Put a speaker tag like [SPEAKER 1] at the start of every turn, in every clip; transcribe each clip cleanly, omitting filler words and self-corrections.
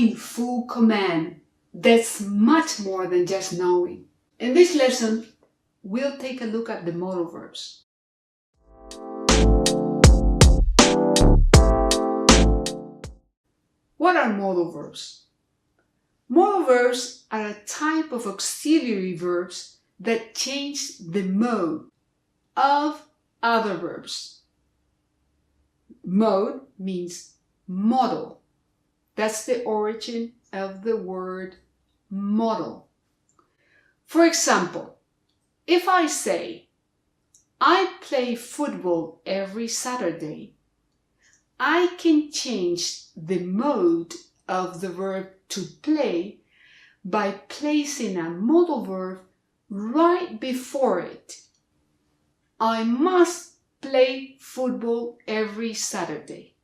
[SPEAKER 1] in full command. That's much more than just knowing. In this lesson, we'll take a look at the modal verbs. What are modal verbs? Modal verbs are a type of auxiliary verbs that change the mode of other verbs. Mode means model. That's the origin of the word model. For example, if I say, I play football every Saturday, I can change the mode of the verb to play by placing a modal verb right before it. I must play football every Saturday.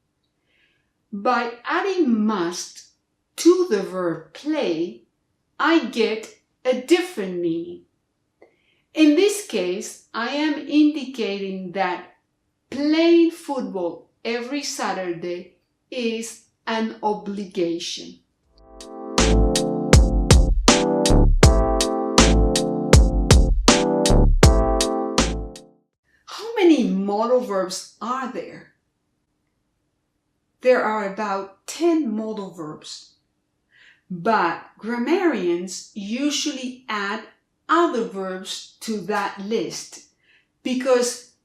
[SPEAKER 1] By adding must to the verb play, I get a different meaning. In this case, I am indicating that playing football every Saturday is an obligation. How many modal verbs are there? There are about 10 modal verbs, but grammarians usually add other verbs to that list because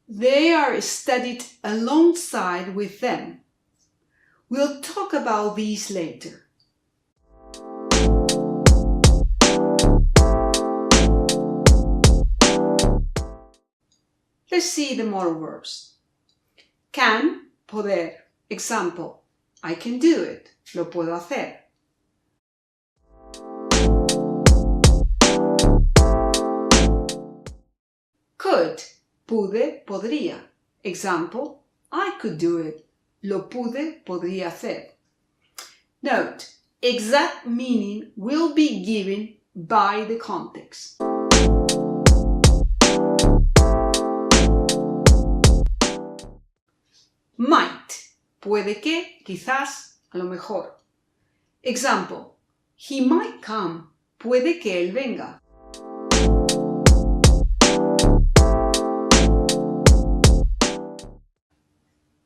[SPEAKER 1] they are studied alongside with them. We'll talk about these later. Let's see the modal verbs. Can, poder. Example, I can do it. Lo puedo hacer. Could, pude, podría. Example, I could do it. Lo pude, podría hacer. Note, exact meaning will be given by the context. Might, puede que, quizás, a lo mejor. Example, he might come. Puede que él venga.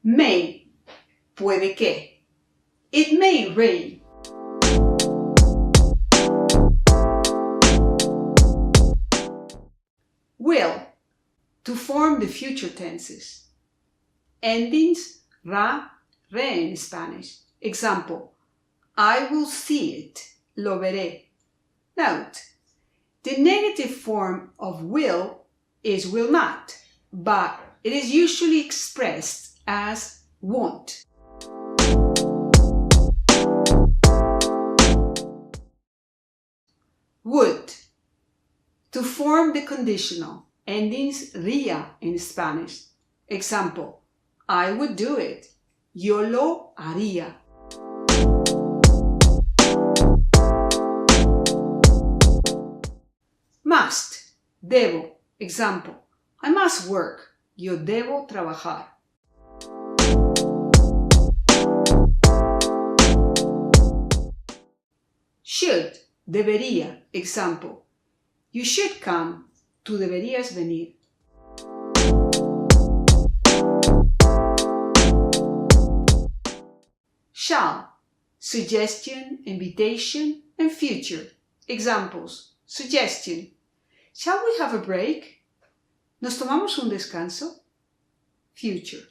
[SPEAKER 1] May, puede que. It may rain. Will, to form the future tenses. Endings, ra, re in Spanish. Example, I will see it. Lo veré. Note, the negative form of will is will not, but it is usually expressed as won't. Would, to form the conditional. Endings ría in Spanish. Example, I would do it. Yo lo haría. Must, debo. Example, I must work. Yo debo trabajar. Should, debería. Example, you should come. Tú deberías venir. Shall, suggestion, invitation, and future. Examples, suggestion. Shall we have a break? ¿Nos tomamos un descanso? Future.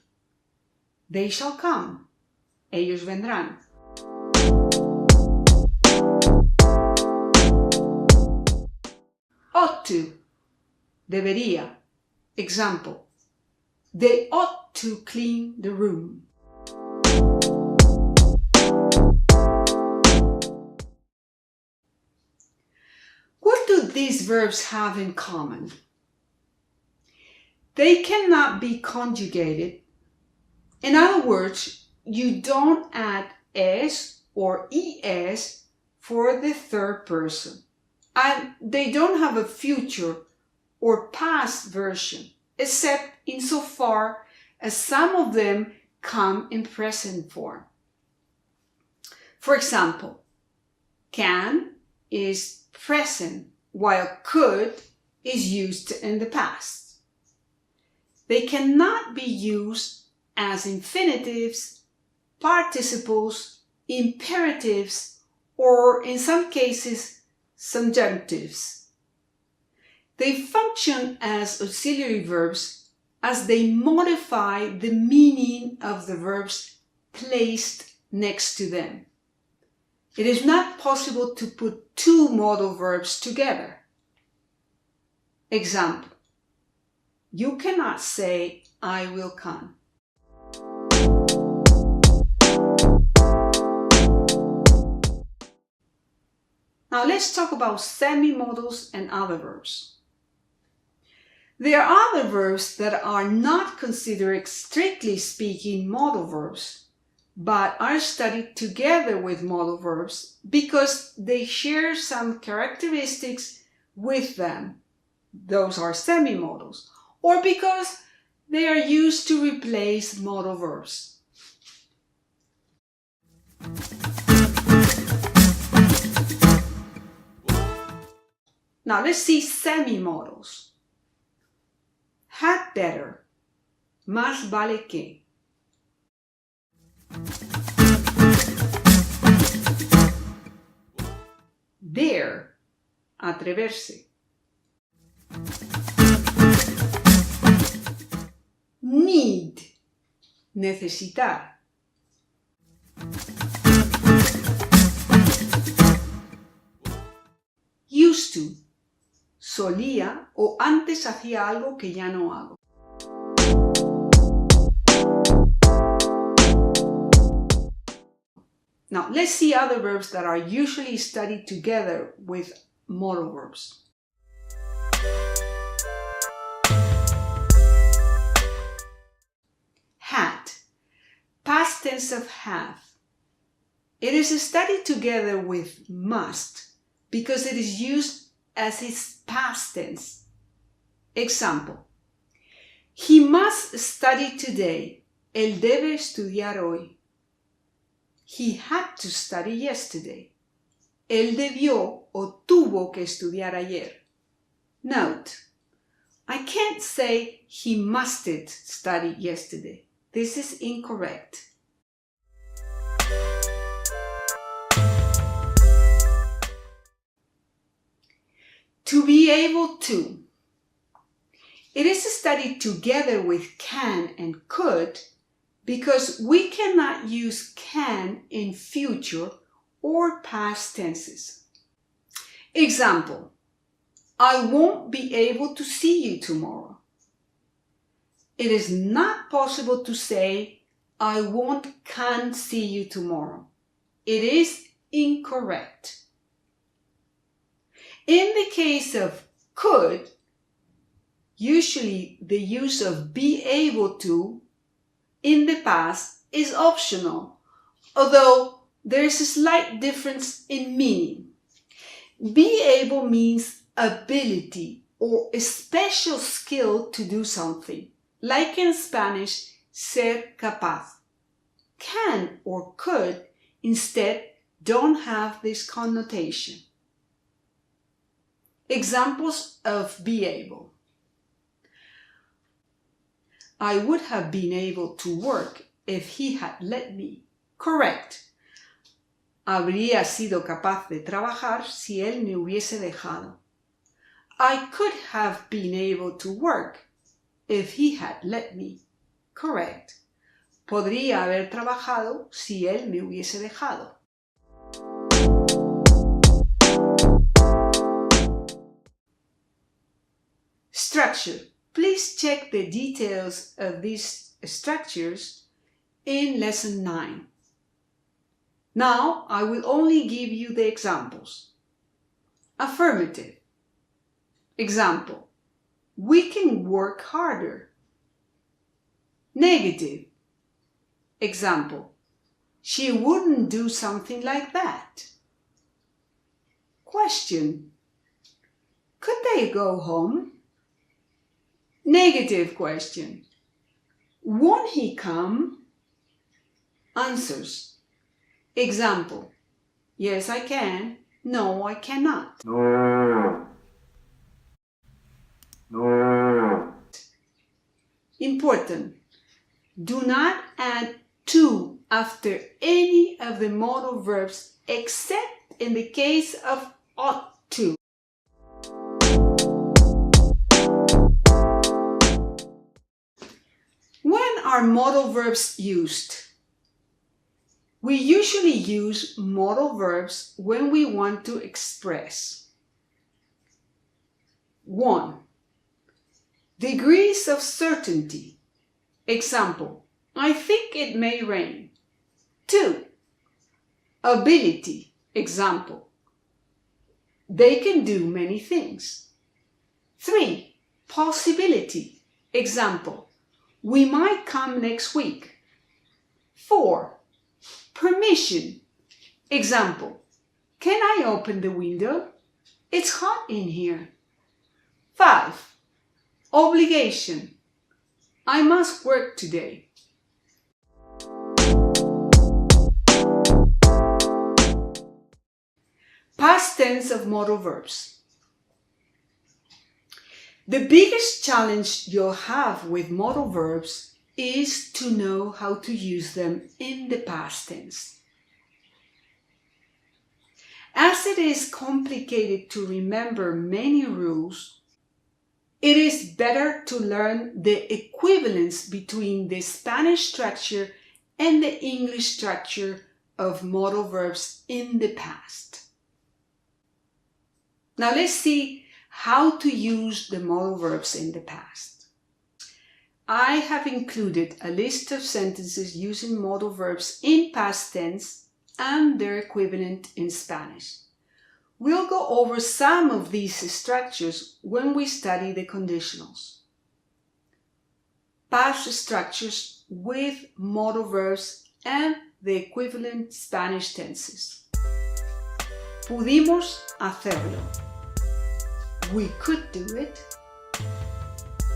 [SPEAKER 1] They shall come. Ellos vendrán. Ought to, debería. Example, they ought to clean the room. What do these verbs have in common? They cannot be conjugated. In other words, you don't add s or es for the third person. And they don't have a future or past version, except insofar as some of them come in present form. For example, can is present, while could is used in the past. They cannot be used as infinitives, participles, imperatives, or in some cases, subjunctives. They function as auxiliary verbs as they modify the meaning of the verbs placed next to them. It is not possible to put two modal verbs together. Example, you cannot say, I will come. Now let's talk about semi-modals and other verbs. There are other verbs that are not considered, strictly speaking, modal verbs, but are studied together with modal verbs because they share some characteristics with them. Those are semi-modals, or because they are used to replace modal verbs. Now let's see semi-modals. Had better, más vale que. Dare, atreverse. Need, necesitar. Used to, solía o antes hacía algo que ya no hago. Now, let's see other verbs that are usually studied together with modal verbs. Had, past tense of have. It is studied together with must because it is used as its past tense. Example, he must study today. Él debe estudiar hoy. He had to study yesterday. Él debió o tuvo que estudiar ayer. Note, I can't say he musted study yesterday. This is incorrect. To be able to. It is studied together with can and could because we cannot use can in future or past tenses. Example, I won't be able to see you tomorrow. It is not possible to say, I can't see you tomorrow. It is incorrect. In the case of could, usually the use of be able to in the past is optional, although there is a slight difference in meaning. Be able means ability or a special skill to do something, like in Spanish, ser capaz. Can or could instead don't have this connotation. Examples of be able. I would have been able to work if he had let me. Correct. Habría sido capaz de trabajar si él me hubiese dejado. I could have been able to work if he had let me. Correct. Podría haber trabajado si él me hubiese dejado. Structure. Please check the details of these structures in lesson 9. Now I will only give you the examples. Affirmative. Example, we can work harder. Negative. Example, she wouldn't do something like that. Question, could they go home? Negative question, won't he come? Answers. Example, Yes, I can. No, I cannot.
[SPEAKER 2] No. No.
[SPEAKER 1] Important. Do not add to after any of the modal verbs except in the case of ought to. When are modal verbs used? We usually use modal verbs when we want to express 1. Degrees of certainty. Example, I think it may rain. 2. Ability. Example, they can do many things. 3. Possibility. Example, we might come next week. 4. Permission. Example, can I open the window? It's hot in here. 5. Obligation. I must work today. Past tense of modal verbs. The biggest challenge you'll have with modal verbs is to know how to use them in the past tense. As it is complicated to remember many rules, it is better to learn the equivalence between the Spanish structure and the English structure of modal verbs in the past. Now let's see how to use the modal verbs in the past. I have included a list of sentences using modal verbs in past tense and their equivalent in Spanish. We'll go over some of these structures when we study the conditionals. Past structures with modal verbs and the equivalent Spanish tenses. Pudimos hacerlo. We could do it.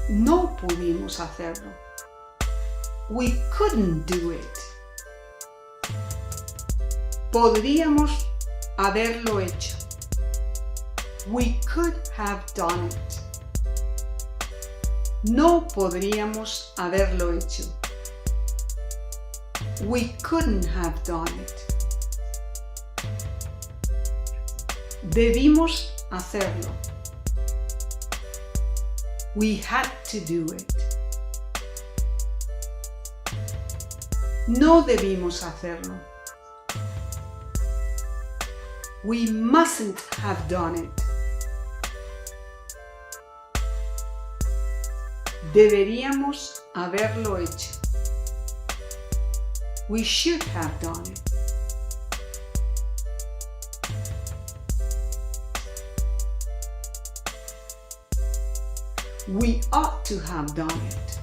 [SPEAKER 1] No pudimos hacerlo. We couldn't do it. Podríamos haberlo hecho. We could have done it. No podríamos haberlo hecho. We couldn't have done it. Debimos hacerlo. We had to do it. No debimos hacerlo. We mustn't have done it. Deberíamos haberlo hecho. We should have done it. We ought to have done it.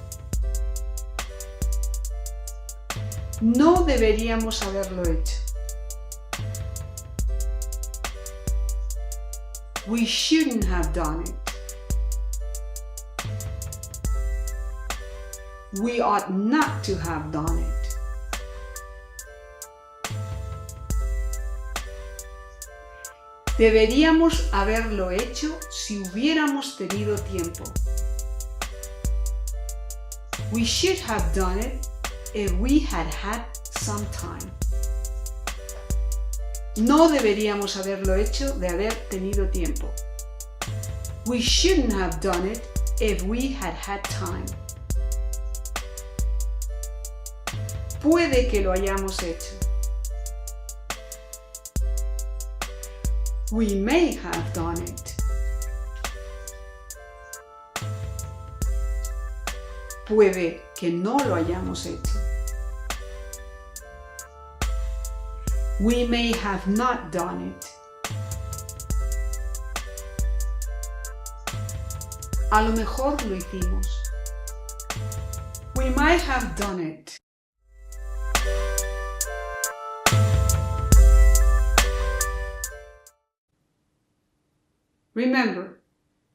[SPEAKER 1] No deberíamos haberlo hecho. We shouldn't have done it. We ought not to have done it. Deberíamos haberlo hecho si hubiéramos tenido tiempo. We should have done it if we had had some time. No deberíamos haberlo hecho de haber tenido tiempo. We shouldn't have done it if we had had time. Puede que lo hayamos hecho. We may have done it. Puede que no lo hayamos hecho. We may have not done it. A lo mejor lo hicimos. We might have done it. Remember,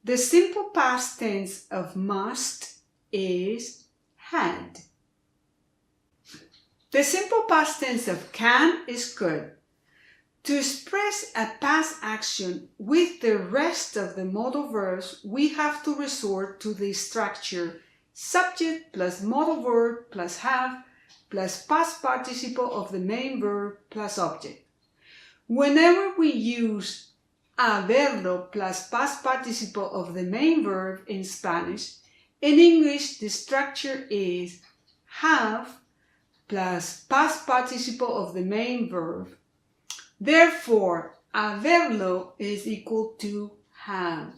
[SPEAKER 1] the simple past tense of must is had. The simple past tense of can is could. To express a past action with the rest of the modal verbs, we have to resort to the structure subject plus modal verb plus have plus past participle of the main verb plus object. Whenever we use haberlo plus past participle of the main verb in Spanish, in English the structure is have plus past participle of the main verb. Therefore, haberlo is equal to have.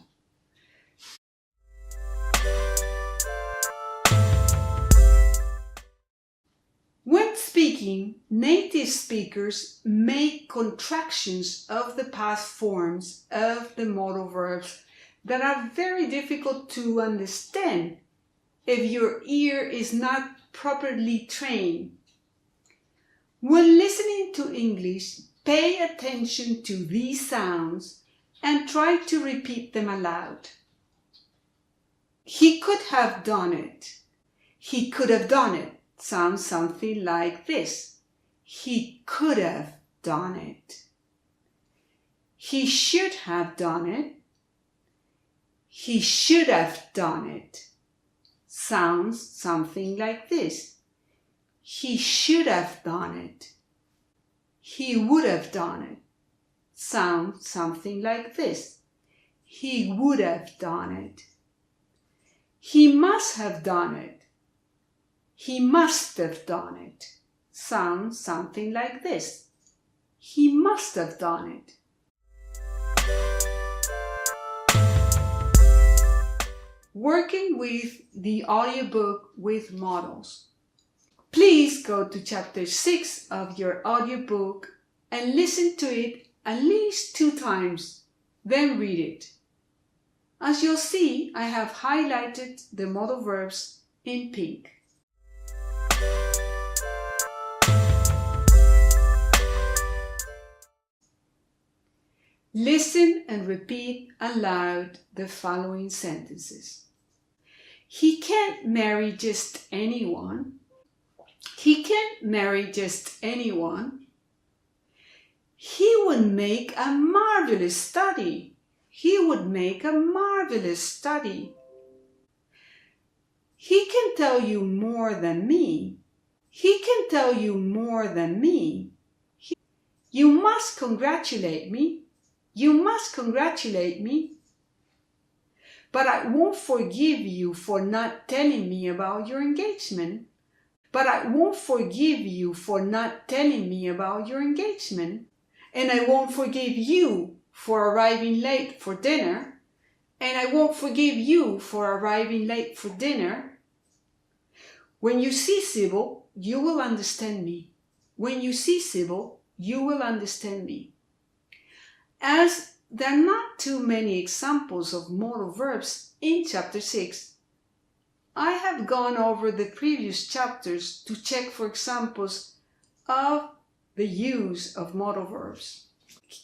[SPEAKER 1] When speaking, native speakers make contractions of the past forms of the modal verbs that are very difficult to understand if your ear is not properly trained. When listening to English, pay attention to these sounds and try to repeat them aloud. He could have done it. He could have done it sounds something like this. He could have done it. He should have done it. He should have done it sounds something like this. He should have done it. He would have done it sounds something like this. He would have done it. He must have done it. He must have done it sounds something like this. He must have done it. Working with the audiobook with modals. Please go to chapter 6 of your audiobook and listen to it at least 2 times, then read it. As you'll see, I have highlighted the modal verbs in pink. Listen and repeat aloud the following sentences. He can't marry just anyone. He can't marry just anyone. He would make a marvelous study. He would make a marvelous study. He can tell you more than me. He can tell you more than me. You must congratulate me. You must congratulate me. But I won't forgive you for not telling me about your engagement. But I won't forgive you for not telling me about your engagement. And I won't forgive you for arriving late for dinner. And I won't forgive you for arriving late for dinner. When you see Sybil, you will understand me. When you see Sybil, you will understand me. As there are not too many examples of modal verbs in chapter 6, I have gone over the previous chapters to check for examples of the use of modal verbs.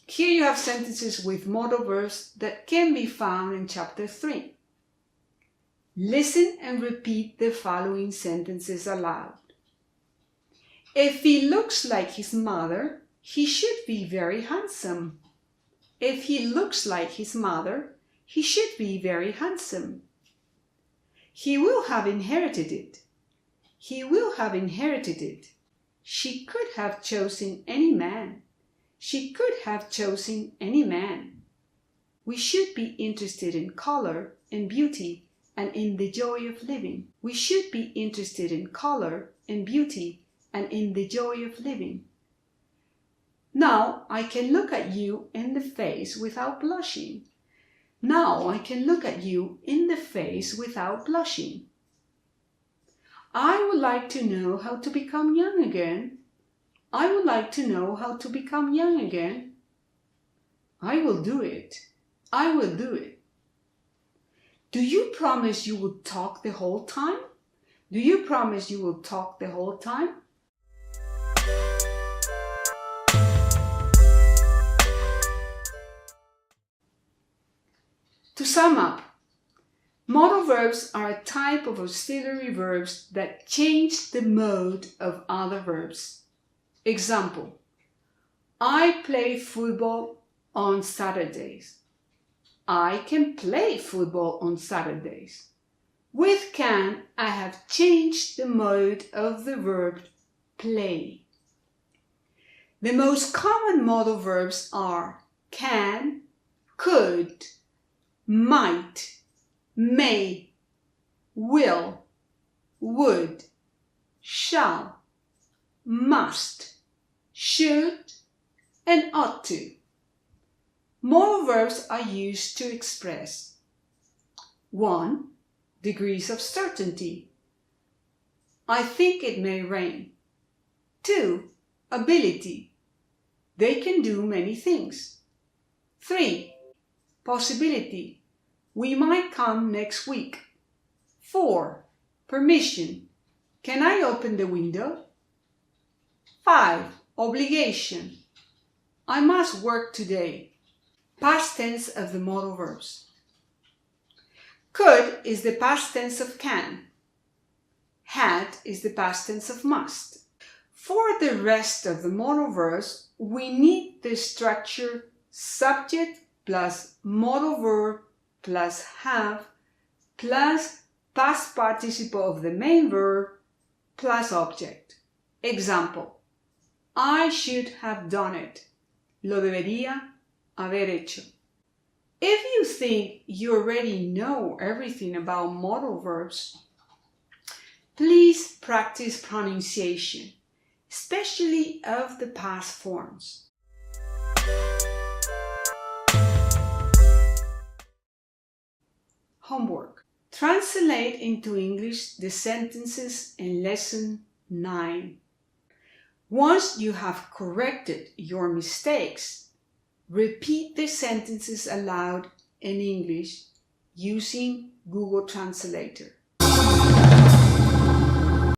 [SPEAKER 1] Here you have sentences with modal verbs that can be found in chapter 3. Listen and repeat the following sentences aloud. If he looks like his mother, he should be very handsome. If he looks like his mother, he should be very handsome. He will have inherited it. He will have inherited it. She could have chosen any man. She could have chosen any man. We should be interested in color and beauty and in the joy of living. We should be interested in color and beauty and in the joy of living. Now I can look at you in the face without blushing. Now I can look at you in the face without blushing. I would like to know how to become young again. I would like to know how to become young again. I will do it. I will do it. Do you promise you will talk the whole time? Do you promise you will talk the whole time? To sum up, modal verbs are a type of auxiliary verbs that change the mode of other verbs. Example, I play football on Saturdays. I can play football on Saturdays. With can, I have changed the mode of the verb play. The most common modal verbs are can, could, might, may, will, would, shall, must, should, and ought to. Modal verbs are used to express 1. Degrees of certainty. I think it may rain. 2. Ability. They can do many things. 3. Possibility. We might come next week. 4. Permission. Can I open the window? 5. Obligation. I must work today. Past tense of the modal verbs. Could is the past tense of can. Had is the past tense of must. For the rest of the modal verbs, we need the structure subject plus modal verb plus have plus past participle of the main verb plus object. Example: I should have done it. Lo debería haber hecho. If you think you already know everything about modal verbs, please practice pronunciation, especially of the past forms. Homework. Translate into English the sentences in Lesson 9. Once you have corrected your mistakes, repeat the sentences aloud in English using Google Translator.